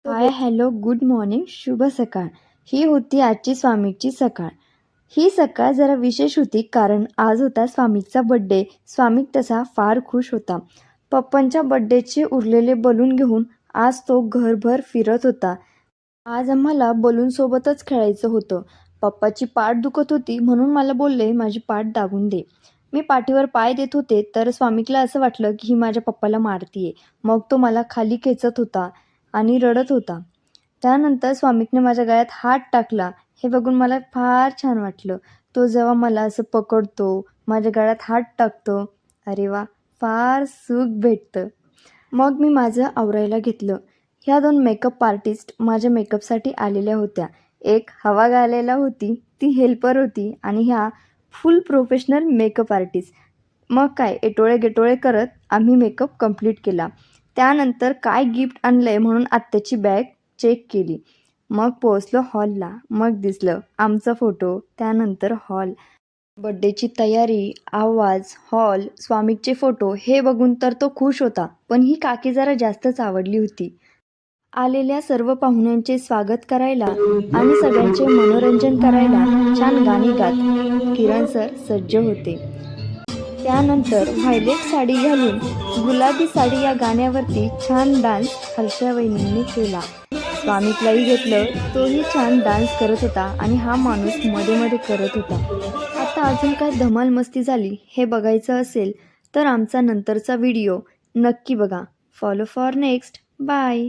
हाय, hello, good morning, शुभ सकाळ. ही होती आजची स्वामीची सकाळ. ही सकाळ जरा विशेष होती कारण आज होता स्वामीचा बड्डे. स्वामी तसा फार खुश होता. पप्पांच्या बड्डेचे उरलेले बलून घेऊन आज तो घरभर फिरत होता. आज आम्हाला बलूनसोबतच खेळायचं होतं. पप्पाची पाठ दुखत होती म्हणून मला बोलले माझी पाठ दाबून दे. मी पाठीवर पाय देत होते तर स्वामीकला असं वाटलं की ही माझ्या पप्पाला मारतीये. मग तो मला खाली खेचत होता आणि रडत होता. त्यानंतर स्वामीकने माझ्या गळ्यात हात टाकला. हे बघून मला फार छान वाटलं. तो जेव्हा मला असं पकडतो, माझ्या गळ्यात हात टाकतो, अरे वा, फार सुख भेटतं. मग मी माझं आवरायला घेतलं. ह्या 2 मेकअप आर्टिस्ट माझ्या मेकअपसाठी आलेल्या होत्या. एक हवा घालायला होती, ती हेल्पर होती आणि ह्या फुल प्रोफेशनल मेकअप आर्टिस्ट. मग काय एटोळे-गेटोळे करत आम्ही मेकअप कंप्लीट केला. त्यानंतर काय गिफ्ट आणलंय म्हणून आत्याची बॅग चेक केली. मग पोहोचलो हॉलला. मग दिसलं आमचा फोटो, त्यानंतर हॉल. बड्डेची तयारी, आवाज, हॉल, स्वामीचे फोटो हे बघून तर तो खुश होता. पण ही काकी जरा जास्तच आवडली होती. आलेल्या सर्व पाहुण्यांचे स्वागत करायला आणि सगळ्यांचे मनोरंजन करायला छान गाणी गात किरण सर सज्ज होते. त्यानंतर व्हायलेट साडी घालून गुलाबी साडी या गाण्यावरती छान डान्स हर्षा वहिनींनी केला. स्वामीकलाही घेतलं, तोही छान डान्स करत होता आणि हा माणूस मध्ये मध्ये करत होता. आता अजून काय धमाल मस्ती झाली हे बघायचं असेल तर आमचा नंतरचा व्हिडिओ नक्की बघा. Follow for next. बाय.